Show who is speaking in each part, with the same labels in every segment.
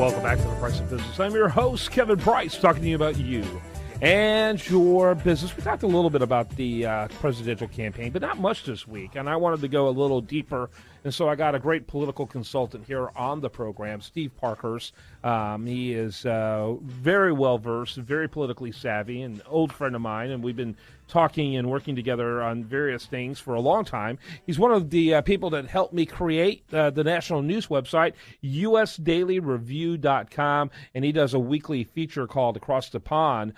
Speaker 1: Welcome back to The Price of Business. I'm your host, Kevin Price, talking to you about you and your business. We talked a little bit about the presidential campaign, but not much this week, and I wanted to go a little deeper, and so I got a great political consultant here on the program, Steve Parkhurst. He is very well-versed, very politically savvy, an old friend of mine, and we've been talking and working together on various things for a long time. He's one of the people that helped me create the national news website, usdailyreview.com, and he does a weekly feature called Across the Pond,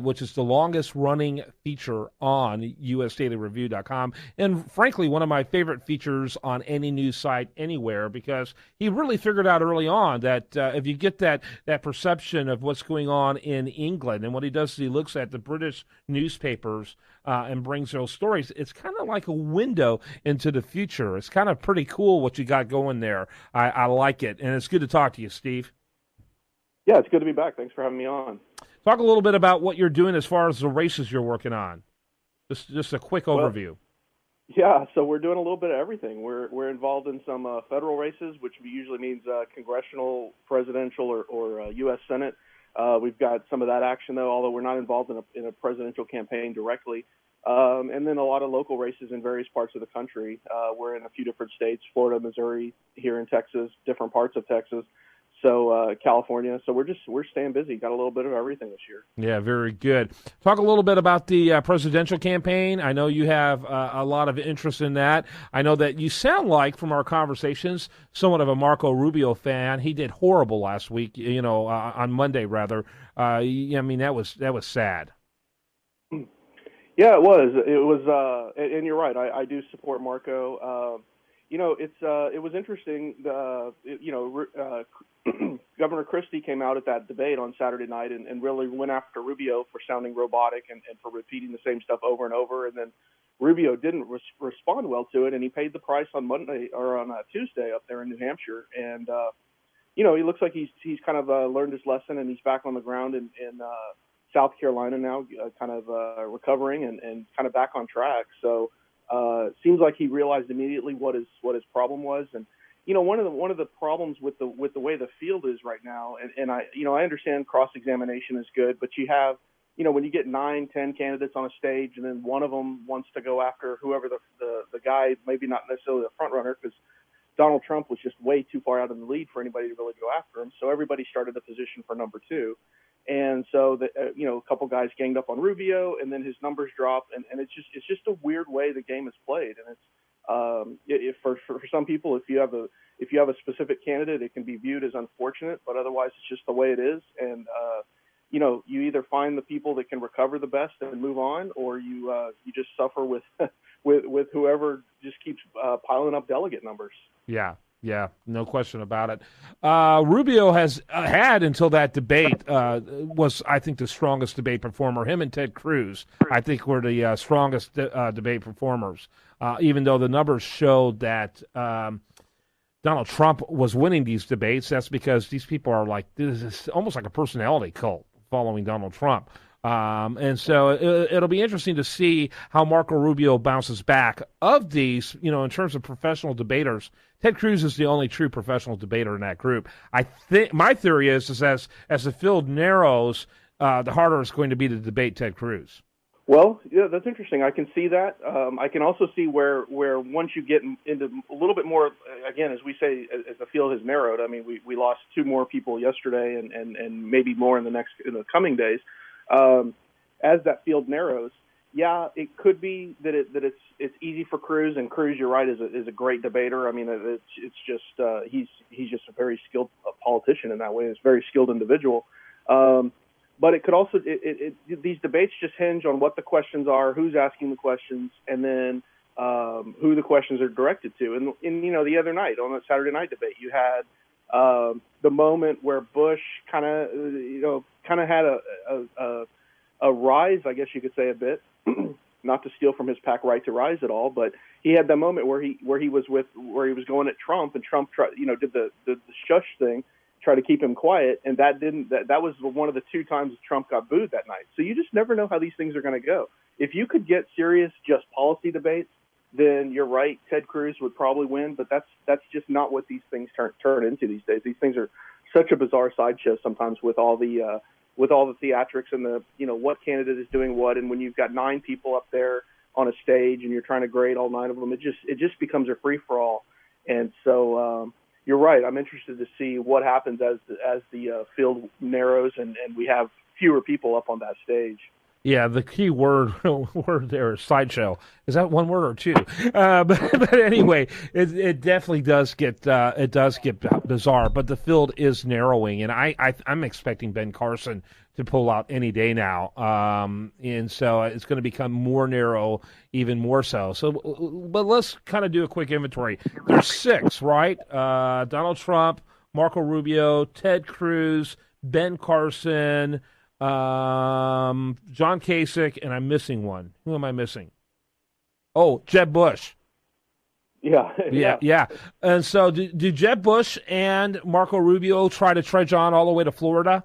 Speaker 1: which is the longest-running feature on usdailyreview.com, and frankly, one of my favorite features on any news site anywhere, because he really figured out early on that if you get that perception of what's going on in England, and what he does is he looks at the British newspapers and brings those stories. It's kind of like a window into the future. It's kind of pretty cool what you got going there. I like it, and it's good to talk to you, Steve.
Speaker 2: Yeah, it's good to be back. Thanks for having me on.
Speaker 1: Talk a little bit about what you're doing as far as the races you're working on. Just a quick overview.
Speaker 2: Yeah, so we're doing a little bit of everything. We're involved in some federal races, which usually means congressional, presidential, or U.S. Senate. We've got some of that action, though, although we're not involved in a presidential campaign directly. And then a lot of local races in various parts of the country. We're in a few different states, Florida, Missouri, here in Texas, different parts of Texas, so California. So we're staying busy. Got a little bit of everything this year. Yeah,
Speaker 1: very good. Talk a little bit about the presidential campaign. I know you have a lot of interest in that. I know that you sound like, from our conversations, somewhat of a Marco Rubio fan. He did horrible last week, on Monday, rather. I mean, that was sad.
Speaker 2: Yeah, it was. And you're right. I do support Marco. It was interesting. Governor Christie came out at that debate on Saturday night and really went after Rubio for sounding robotic and for repeating the same stuff over and over. And then Rubio didn't respond well to it, and he paid the price on Monday or on Tuesday up there in New Hampshire. And he looks like he's kind of learned his lesson, and he's back on the ground in South Carolina now, kind of recovering and kind of back on track. So it seems like he realized immediately what his problem was. And one of the problems with the way the field is right now, and I understand cross-examination is good, but you have, when you get 9-10 candidates on a stage, and then one of them wants to go after whoever the guy, maybe not necessarily the front runner, because Donald Trump was just way too far out in the lead for anybody to really go after him. So everybody started a position for number two. And so a couple guys ganged up on Rubio, and then his numbers dropped, and it's just a weird way the game is played. And it's for some people, if you have a specific candidate, it can be viewed as unfortunate, but otherwise it's just the way it is. And you either find the people that can recover the best and move on, or you just suffer with with whoever just keeps piling up delegate numbers.
Speaker 1: Yeah, no question about it. Rubio has had, until that debate, was, I think, the strongest debate performer. Him and Ted Cruz, I think, were the strongest debate performers, even though the numbers showed that Donald Trump was winning these debates. That's because these people are like, this is almost like a personality cult following Donald Trump. And so it'll be interesting to see how Marco Rubio bounces back. Of these, in terms of professional debaters, Ted Cruz is the only true professional debater in that group. I think my theory is as the field narrows, the harder it's going to be to debate Ted Cruz.
Speaker 2: Well, yeah, that's interesting. I can see that. I can also see where once you get into a little bit more, again, as we say, as the field has narrowed. I mean, we lost two more people yesterday, and maybe more in the coming days. As that field narrows, yeah, it could be that it's easy for Cruz, and Cruz, you're right, is a great debater. I mean, it's just he's just a very skilled politician in that way. He's a very skilled individual. But it could also these debates just hinge on what the questions are, who's asking the questions, and then who the questions are directed to. And the other night on that Saturday night debate, you had the moment where Bush kind of had a rise, I guess you could say, a bit, not to steal from his pack right to rise at all, but he had that moment where he was going at Trump, and Trump did the shush thing, try to keep him quiet, and that was one of the two times Trump got booed that night. So you just never know how these things are going to go. If you could get serious, just policy debates, then you're right, Ted Cruz would probably win, but that's just not what these things turn into these days. These things are such a bizarre sideshow sometimes with all the theatrics and the what candidate is doing what, and when you've got 9 people up there on a stage and you're trying to grade all 9 of them, it just becomes a free for all. And so you're right. I'm interested to see what happens as the field narrows and we have fewer people up on that stage.
Speaker 1: Yeah, the key word there is sideshow. Is that one word or two? But anyway, it definitely does get bizarre. But the field is narrowing, and I'm expecting Ben Carson to pull out any day now. And so it's going to become more narrow, even more so. So, but let's kind of do a quick inventory. There's 6, right? Donald Trump, Marco Rubio, Ted Cruz, Ben Carson, John Kasich, and I'm missing one. Who am I missing? Oh, Jeb Bush. Yeah. And so do Jeb Bush and Marco Rubio try to trudge on all the way to Florida?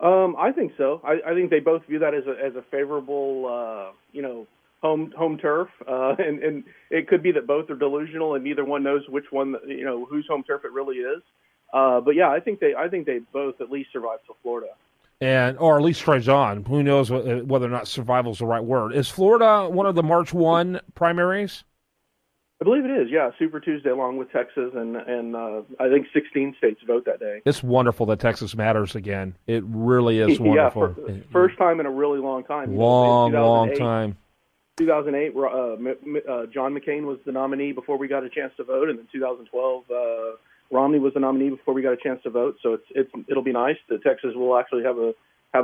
Speaker 2: I think so. I think they both view that as a favorable, home turf, and it could be that both are delusional and neither one knows which one, whose home turf it really is. But yeah, I think they both at least survive to Florida.
Speaker 1: Or at least trudge on. Who knows whether or not survival is the right word. Is Florida one of the March 1 primaries?
Speaker 2: I believe it is, yeah. Super Tuesday along with Texas, and I think 16 states vote that day.
Speaker 1: It's wonderful that Texas matters again. It really is wonderful.
Speaker 2: Yeah, first time in a really long time.
Speaker 1: Long time.
Speaker 2: 2008, John McCain was the nominee before we got a chance to vote, and in 2012, Romney was the nominee before we got a chance to vote. So it'll be nice that Texas will actually have a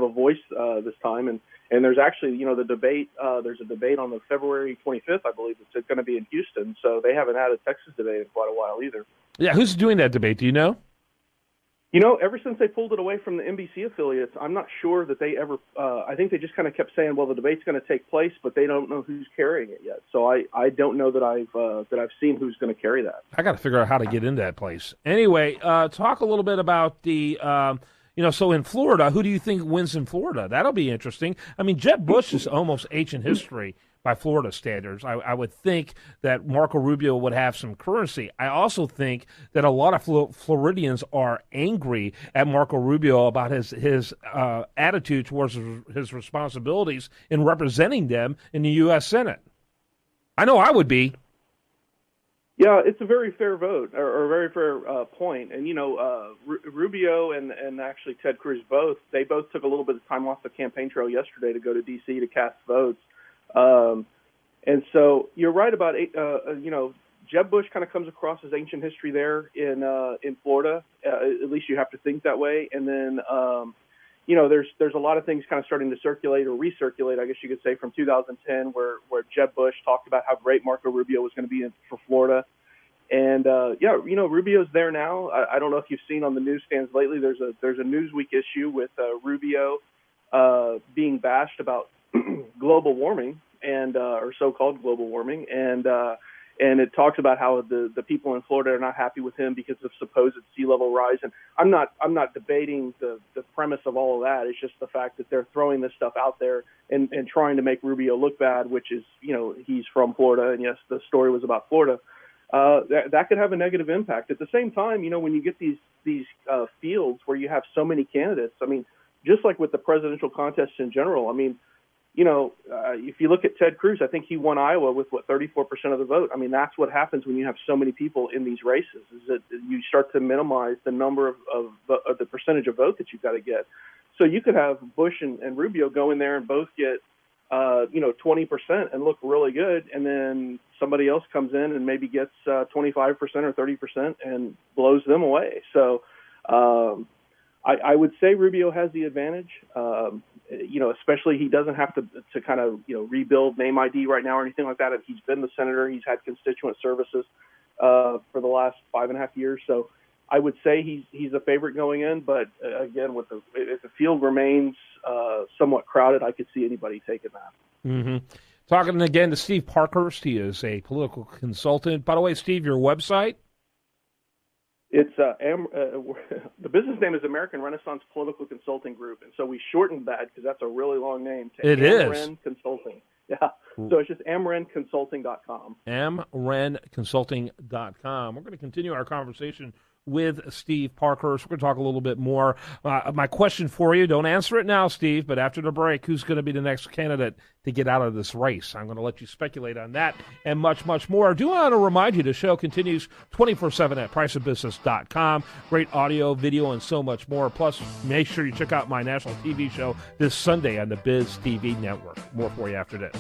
Speaker 2: voice this time. And there's actually the debate. There's a debate on the February 25th, I believe. It's going to be in Houston. So they haven't had a Texas debate in quite a while either.
Speaker 1: Yeah, who's doing that debate? Do you know?
Speaker 2: Ever since they pulled it away from the NBC affiliates, I'm not sure that they ever. I think they just kind of kept saying, "Well, the debate's going to take place," but they don't know who's carrying it yet. So I don't know that I've seen who's going to carry that.
Speaker 1: I got to figure out how to get in that place. Anyway, talk a little bit about the. So in Florida, who do you think wins in Florida? That'll be interesting. I mean, Jeb Bush is almost ancient history by Florida standards. I would think that Marco Rubio would have some currency. I also think that a lot of Floridians are angry at Marco Rubio about his attitude towards his responsibilities in representing them in the U.S. Senate. I know I would be.
Speaker 2: Yeah, it's a very fair vote, or a very fair point. And, Rubio and actually Ted Cruz both took a little bit of time off the campaign trail yesterday to go to D.C. to cast votes. And so you're right about, Jeb Bush kind of comes across as ancient history there in Florida. At least you have to think that way. And then, there's a lot of things kind of starting to circulate or recirculate, I guess you could say, from 2010, where Jeb Bush talked about how great Marco Rubio was going to be for Florida. And Rubio's there now. I don't know if you've seen on the newsstands lately. There's a Newsweek issue with Rubio being bashed about global warming or so-called global warming, and it talks about how the people in Florida are not happy with him because of supposed sea level rise. And I'm not debating the premise of all of that. It's just the fact that they're throwing this stuff out there and trying to make Rubio look bad, which is, he's from Florida, and yes, the story was about Florida. That could have a negative impact. At the same time, when you get these fields where you have so many candidates, I mean, just like with the presidential contests in general, I mean, if you look at Ted Cruz, I think he won Iowa with 34% of the vote. I mean, that's what happens when you have so many people in these races, is that you start to minimize the number of the percentage of vote that you've got to get. So you could have Bush and Rubio go in there and both get 20% and look really good, and then somebody else comes in and maybe gets 25% or 30% and blows them away. So I would say Rubio has the advantage. Especially he doesn't have to kind of rebuild name ID right now or anything like that. He's been the senator. He's had constituent services for the last 5.5 years. So I would say he's a favorite going in. But again, if the field remains somewhat crowded, I could see anybody taking that.
Speaker 1: Mm-hmm. Talking again to Steve Parkhurst. He is a political consultant. By the way, Steve, your website?
Speaker 2: It's the business name is American Renaissance Political Consulting Group, and so we shortened that because that's a really long name.
Speaker 1: It is
Speaker 2: Consulting. Yeah, so it's just amrenconsulting.com.
Speaker 1: amrenconsulting.com. We're going to continue our conversation with Steve Parkhurst. We're going to talk a little bit more. My question for you, don't answer it now, Steve, but after the break, who's going to be the next candidate to get out of this race? I'm going to let you speculate on that and much, much more. I do want to remind you the show continues 24/7 at priceofbusiness.com. Great audio, video, and so much more. Plus, make sure you check out my national TV show this Sunday on the Biz TV Network. More for you after this.